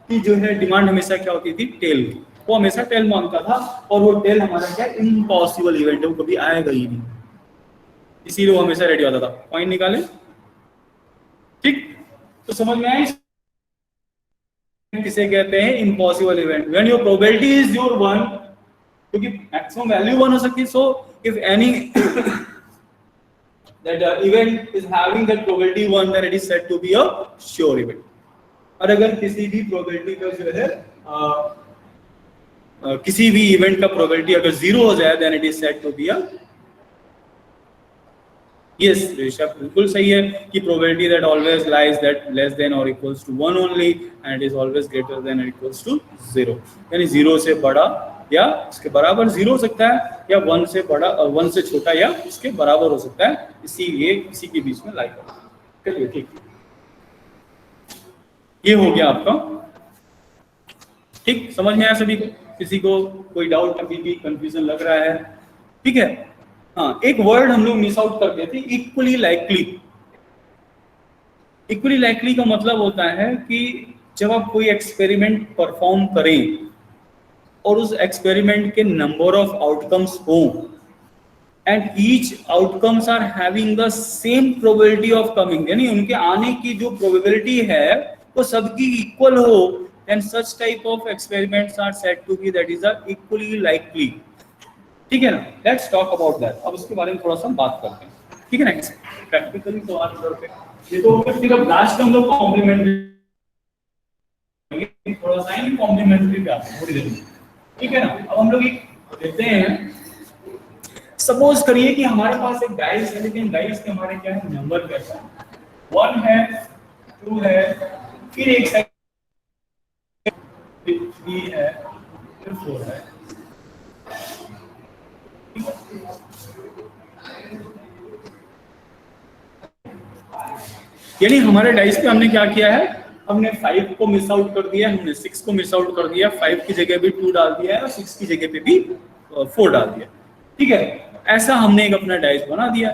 Speaker 1: की जो है डिमांड हमेशा क्या होती थी, टेल. वो हमेशा टेल मांगता था, और वो टेल हमारा क्या इम्पॉसिबल इवेंट है, वो कभी आएगा ही नहीं, इसीलिए वो हमेशा रेडी होता था. पॉइंट निकाले, ठीक. तो समझ में आया किसे कहते हैं, impossible event. When your probability is your 1, क्योंकि मैक्सिमम वैल्यू 1 हो सकती है. So if any that event is having that probability 1, then it is said to be a sure event. और अगर किसी भी probability का जो है किसी भी इवेंट का probability अगर 0 हो जाए, then it is said to be a yes. Rishabh बिल्कुल सही है कि probability that always lies that less than or equals to 1 only, and it is always greater than or equals to 0. यानी 0 से बड़ा या उसके बराबर 0 हो सकता है, या 1 से बड़ा 1 से छोटा या उसके बराबर हो सकता है, इसीलिए इसी के बीच में लाई करता है. चलिए ठीक, ये हो गया आपका, ठीक. समझ में आया सभी को, किसी को कोई डाउट, कभी भी कंफ्यूजन लग रहा है, ठीक है. हाँ, एक वर्ड हम लोग मिस आउट कर देते, इक्वली लाइकली. इक्वली लाइकली का मतलब होता है कि जब आप कोई एक्सपेरिमेंट परफॉर्म करें और उस एक्सपेरिमेंट के नंबर ऑफ आउटकम्स हो, and each outcomes are having the same probability of coming, यानी उनके आने की जो प्रोबेबिलिटी है वो सबकी इक्वल हो, and such type of experiments are said to be that is a equally likely, ठीक है ना. Let's talk about that. अब उसके बारे में थोड़ा सा बात करते हैं, ठीक है ना. प्रैक्टिकली तो आज करते हैं, ये तो सिर्फ लास्ट में हम लोग कॉम्प्लीमेंट्री, थोड़ा सा ही कॉम्प्लीमेंट्री पे आते हैं थोड़ी देर में, ठीक है ना. अब हम लोग एक देखते हैं, सपोज करिए कि हमारे पास एक डाइस है, लेकिन डाइस के हमारे क्या है, नंबर कैसा है, 1 है, 2 है, फिर एक 3 है, फिर 4 है. यानी हमारे डाइस पे हमने क्या किया है, हमने 5 को मिस आउट कर दिया, हमने 6 को मिस आउट कर दिया, 5 की जगह भी 2 डाल दिया है और 6 की जगह पे भी 4 डाल दिया, ठीक है. ऐसा हमने एक अपना डाइस बना दिया.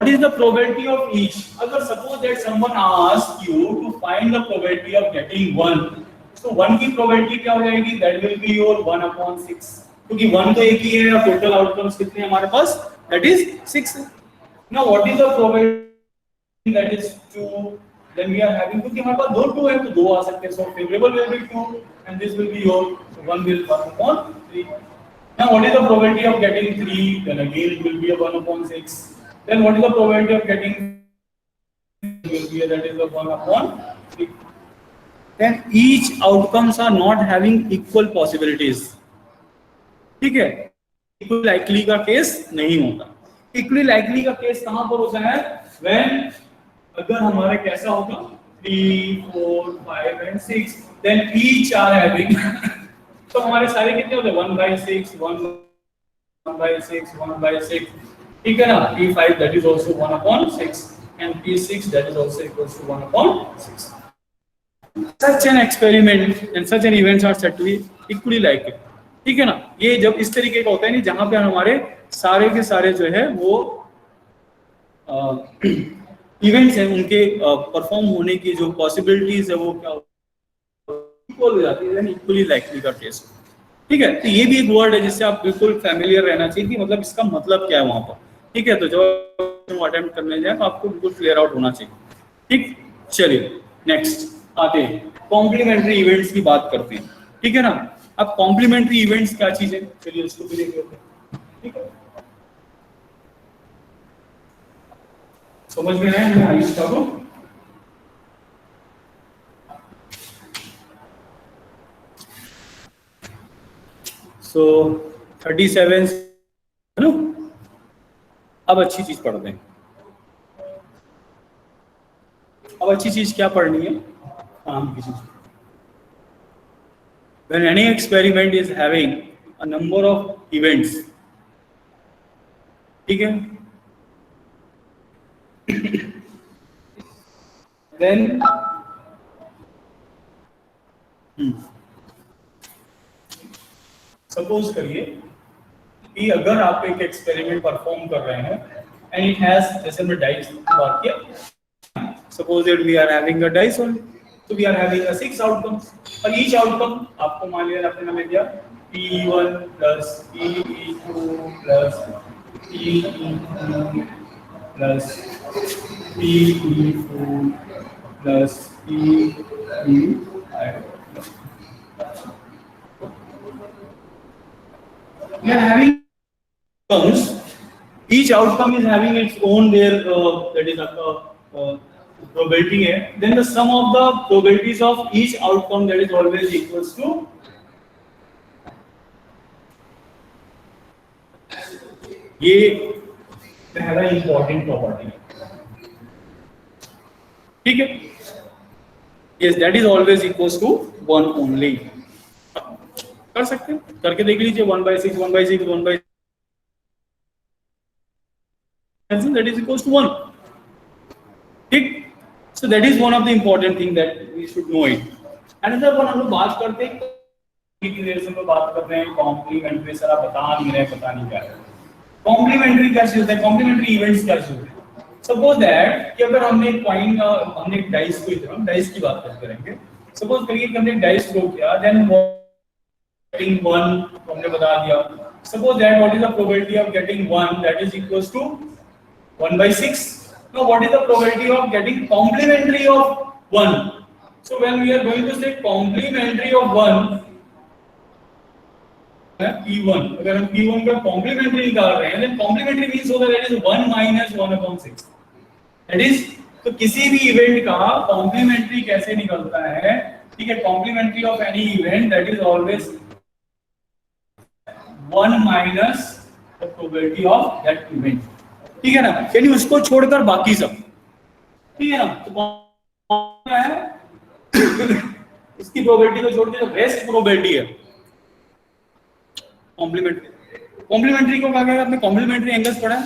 Speaker 1: What is the probability of each? अगर suppose that someone asks you to find the probability of getting 1, तो 1 की probability क्या हो जाएगी, that will be your 1/6, क्योंकि 1 तो एक ही है और टोटल आउटकम्स कितने हैं हमारे पास, that is 6. Now what is the probability that is 2, then we are having, क्योंकि हमारे पास 2 है तो 2 आ सकते हैं, so favorable will be 2 and this will be your 1 will 1/3. Now what is the probability of getting 3, then again it will be a 1/6. Then what is the probability of getting, will be that is the 1/3. Then each outcomes are not having equal possibilities, ठीक है. इक्वली लाइकली का केस नहीं होता. इक्वली लाइकली का केस कहां पर होता है, when अगर हमारे कैसा होगा 3, 4, 5 and 6, then each are having तो हमारे सारे कितने होते हैं, 1/6, 1/6, 1/6, ठीक है ना. P5 that is also 1/6 and P6 that is also equals to 1/6. such an experiment and such an events are said to be equally likely, ठीक है ना। ये जब इस तरीके का होता है नहीं, जहां पे हमारे सारे के सारे जो है वो इवेंट्स हैं, उनके परफॉर्म होने की जो पॉसिबिलिटीज है वो क्या इक्वल हो जाती है, इक्वली लाइकली का केस, ठीक है। तो ये भी एक वर्ड है जिससे आप बिल्कुल फैमिलियर रहना चाहिए कि मतलब इसका मतलब क्या है वहां पर, ठीक है। तो जब अटेम्प्ट करने जाए तो आपको बिल्कुल क्लियर आउट होना चाहिए, ठीक। चलिए नेक्स्ट आते हैं, कॉम्प्लीमेंट्री इवेंट्स की बात करते हैं, ठीक है ना। अब कॉम्प्लीमेंट्री इवेंट्स क्या चीज है, चलिए उसको भी देख लेते हैं, ठीक है। समझ में आया आयुष का को? सो 37 है ना। अब अच्छी चीज पढ़ते हैं। अब अच्छी चीज क्या पढ़नी है, काम की चीज। When any experiment is having a number of events, ठीक है, then सपोज करिए कि अगर आप एक एक्सपेरिमेंट परफॉर्म कर रहे हैं एंड इट हैज, जैसे मैं डाइस की बात किया, suppose that we are having a dice only, तो we are having a 6 outcomes, और ईच आउटकम आपको मान लिया आपने नाम दिया P1 plus P2 plus P2 plus P4 plus P5. We are having outcomes. Each outcome is having its own that is probability है. Then the sum of the probabilities of each outcome that is always equals to ये पहला important property है, ठीक है। Yes, that is always equals to 1 only. कर सकते हैं, करके देख लीजिए 1/6 1/6 1/6 that is equals to 1, ठीक। So that is one of the important thing that we should know it. Another one हम लोग बात करते हैं इंटीग्रेशन में, बात कर रहे हैं कॉम्प्लीमेंट्री। सर आप बता नहीं रहे, पता नहीं क्या है कॉम्प्लीमेंट्री, क्या चीज होता है कॉम्प्लीमेंट्री इवेंट्स, क्या चीज होता है। सपोज दैट कि अगर हमने कॉइन, हमने एक डाइस को, इधर हम डाइस की बात करेंगे। सपोज करिए कि हमने एक डाइस थ्रो किया, देन getting 1 हमने बता दिया। Suppose that what is the probability of getting 1, that is equals to 1/6. Now what is the probability of getting complementary of 1? So when we are going to say complementary of 1, P1, अगर हम P1 का complementary निकाल रहे हैं, then complementary means होगा that is 1 minus 1/6. That is, तो किसी भी इवेंट का complementary कैसे निकलता है, ठीक है। complementary of any event that is always 1 minus the probability of that event, ठीक है ना। यानी उसको छोड़कर बाकी सब, ठीक है ना। तो कौन है इसकी प्रोबेबिलिटी को छोड़ के जो बेस्ट प्रोबेबिलिटी है कॉम्प्लीमेंट्री। कॉम्प्लीमेंट्री को क्या कहेगा आपने, कॉम्प्लीमेंट्री एंगल्स पढ़ा है,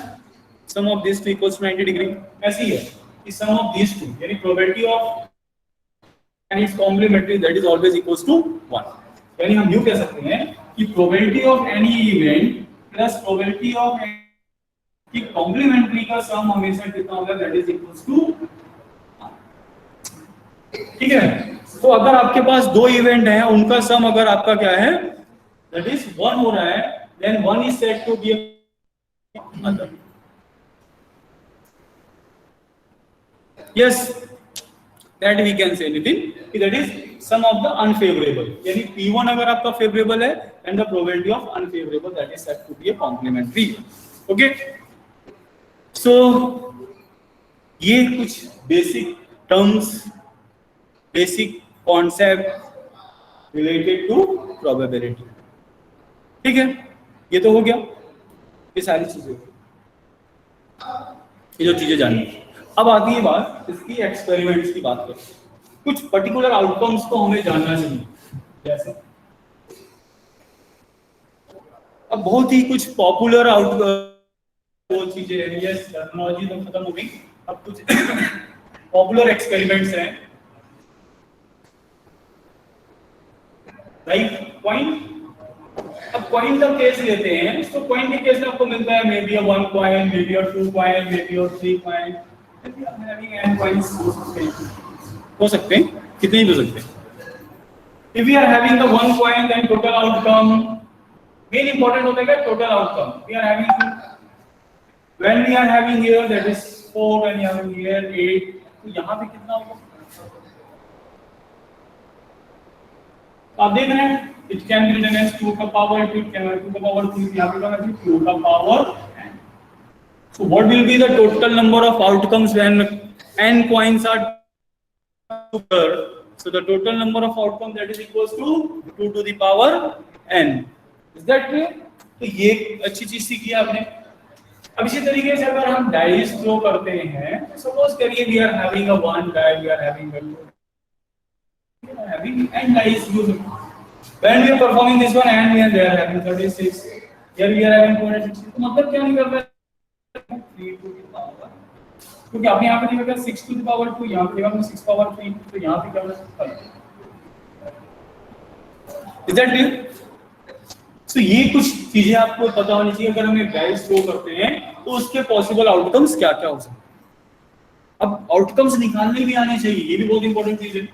Speaker 1: sum of this two equals to 90 degree. ऐसी है कि सम ऑफ दिस टू यानी probability of and its complementary that is always equals to 1। यानी हम यूं कह सकते हैं कि probability of any event plus probability of कि कॉम्प्लीमेंट्री का सम हमेशा कितना होगा, दैट इज इक्वल्स टू, ठीक है। तो अगर आपके पास दो इवेंट हैं, उनका सम अगर आपका क्या है, दैट इज 1 हो रहा है, then 1 is said to be other. Yes, that we can say anything, that is sum of the unfavourable. यानी P1 अगर आपका फेवरेबल है and the probability of unfavourable that is said to be a complementary. Okay, so ये कुछ basic terms, basic concept related to probability, ठीक है। ये तो हो गया, ये सारी चीजें, ये जो चीजें जाननी। अब आती है बात इसकी एक्सपेरिमेंट्स की बात करते हैं। कुछ पर्टिकुलर आउटकम्स को हमें जानना चाहिए, जैसे अब बहुत ही कुछ पॉपुलर वो चीजें हैं, ये टर्मिनोलॉजी तो खत्म हो गई। अब कुछ पॉपुलर एक्सपेरिमेंट्स हैं लाइक कॉइन। अब कॉइन का केस लेते हैं, तो कॉइन के केस में आपको मिलता है may be a 1 coin, may be a 2 coin, may be a 3 coin, n coins हो सकते हैं, कितने भी हो सकते हैं। If we are having the one coin, then total outcome main important होता है क्या total outcome. We are having when we are having here that is 4, when we are having here 8, तो यहाँ पे कितना होगा? तो आप देख रहे हैं it can be written as 2 का power 2, 2 का power 3, यहाँ पे क्या है 2 का power n. So what will be the total number of outcomes when n coins are together? So the total number of outcomes that is equals to 2 to the power n. Is that clear? तो ये अच्छी चीज सीखी आपने। अब इसी तरीके से अगर हम डाइस थ्रो करते हैं, सपोज करिए we are having a 1 die, we are having a 2, we are having n dice used. When we are performing this one and we are there having 36, here we are having 260, तो मतलब क्या निकल रहा है 3 to the power, क्योंकि आपने यहाँ पे लिखा 6 to the power 2, यहाँ पे लिखा 6 power 3, तो यहाँ पे क्या होगा? Is that clear? So ये कुछ चीजें आपको पता होनी चाहिए। अगर हम एक डाइस थ्रो करते हैं तो उसके पॉसिबल आउटकम्स क्या क्या हो सकते हैं। अब आउटकम्स निकालने भी आने चाहिए, ये भी बहुत इंपॉर्टेंट चीज है।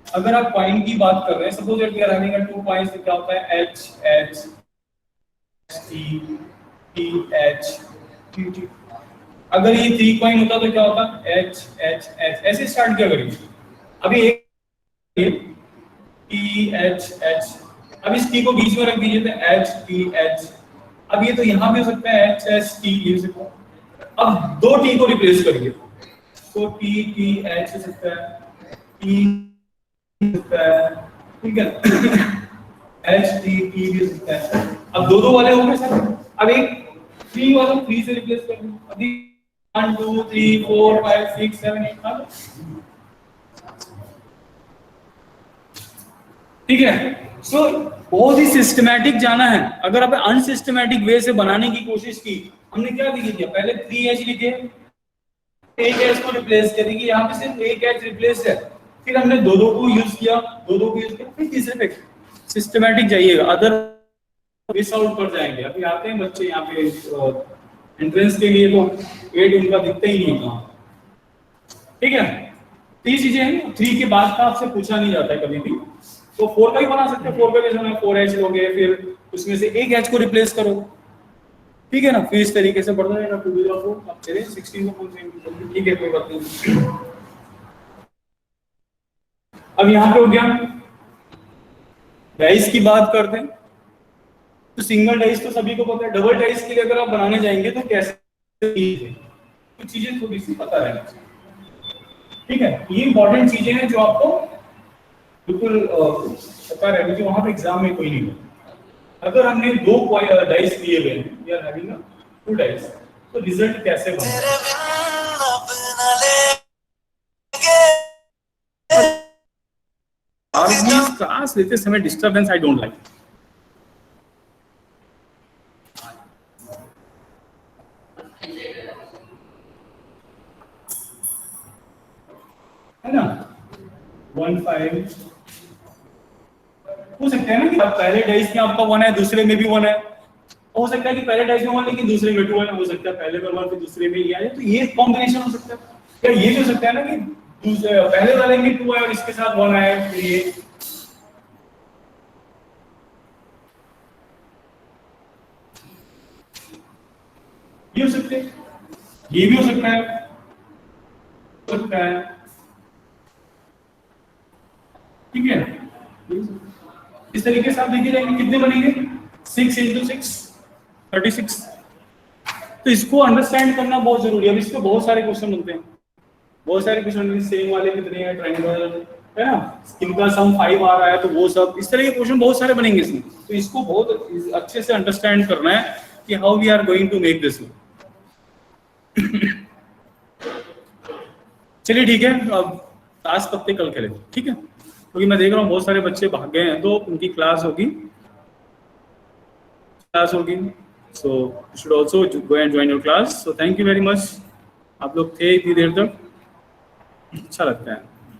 Speaker 1: अगर आप कॉइन की बात कर रहे हैं, suppose that we are having 2 coins, तो क्या होता है H H T T H T T। अगर ये 3 कॉइन होता तो क्या होता H H H, ऐसे स्टार्ट किया करिए। अभी एक T H H, अब इस T को बीच में रख दीजिए तो H T H। अब ये तो यहाँ भी हो सकता है H H T लिख सकता है। अब 2 T को रिप्लेस करिए तो T T H हो सकता है, T हो सकता है, ठीक है H T T भी हो सकता है। अब दो वाले हो गए सर। अब एक 3 वाला 3 से रिप्लेस कर दो। अभी 1 2 3 4 5 6 7 8 ठीक है। सो बहुत ही सिस्टमैटिक जाना है। अगर आप अनसिस्टमैटिक वे से बनाने की कोशिश की, हमने क्या किया पहले 3H लिखे, एक H को रिप्लेस करेंगे, यहाँ पे सिर्फ एक H रिप्लेस है, फिर हमने दो को यूज किया, फिर तीसरे पे सिस्टमैटिक जाइएगा, अदर मिस आउट कर जाएंगे। अभी आते हैं बच्चे यहाँ पे एंट्रेंस के लिए, तो 8 उनका दिखता ही नहीं था, ठीक है। तो ये चीजें हैं, 3 के बाद का आपसे पूछा नहीं जाता है कभी भी। तो 4 का भी बना सकते हैं, 4 का भी में 4H लोगे, फिर उसमें से एक H को रिप्लेस करो, ठीक है ना। फिर इस तरीके से बढ़ता रहेगा 2 4 अब चलिए 16 को कौन से, ठीक है कोई बात नहीं। अब यहाँ पे हो गया डाइस की बात करते हैं, तो सिंगल डाइस तो सभी को पता है। डबल डाइस के लिए अगर आप बनाने जाएंगे तो कैसे, कुछ चीजें थोड़ी सी पता रहनी चाहिए, ठीक है। ये इंपॉर्टेंट चीजें हैं जो आपको बिल्कुल पता रहनी चाहिए, वहां पे एग्जाम में कोई नहीं है। अगर हमने 2 डाइस लिए हुए हैं, वी आर हैविंग 2 डाइस, तो रिजल्ट कैसे बनेगा? क्लास लेते समय डिस्टर्बेंस आई डोंट लाइक। है ना 1 5 हो सकता है ना कि पहले डाइस में आपका 1 है, दूसरे में भी 1 है। हो सकता है कि पहले डाइस में 1 लेकिन दूसरे में 2 है, हो सकता है पहले में 1 फिर दूसरे में ये आए, तो ये कॉम्बिनेशन हो सकता है। या ये भी हो सकता है ना कि दूसरे पहले वाले में 2 है और इसके साथ 1 आए, फिर ये हो सकते हैं, ये भी हो सकता है, ठीक है। इस तरीके से आप देखिए जाएंगे कितने बनेंगे 6 × 6 36। तो इसको अंडरस्टैंड करना बहुत जरूरी है। अब इसके बहुत सारे क्वेश्चन बनते हैं, बहुत सारे क्वेश्चन, सेम वाले कितने हैं, ट्रायंगल है ना, इनका सम 5 आ रहा है, तो वो सब इस तरह के क्वेश्चन बहुत सारे बनेंगे इसमें। तो इसको बहुत अच्छे से अंडरस्टैंड करना है कि how we are going to make this. चलिए ठीक है, अब ताश पत्ते कल खेलेंगे, ठीक है, क्योंकि मैं देख रहा हूँ बहुत सारे बच्चे भाग गए हैं, तो उनकी क्लास होगी, so you should also go and join your class. So thank you very much. आप लोग थे इतनी देर तक, अच्छा लगता है।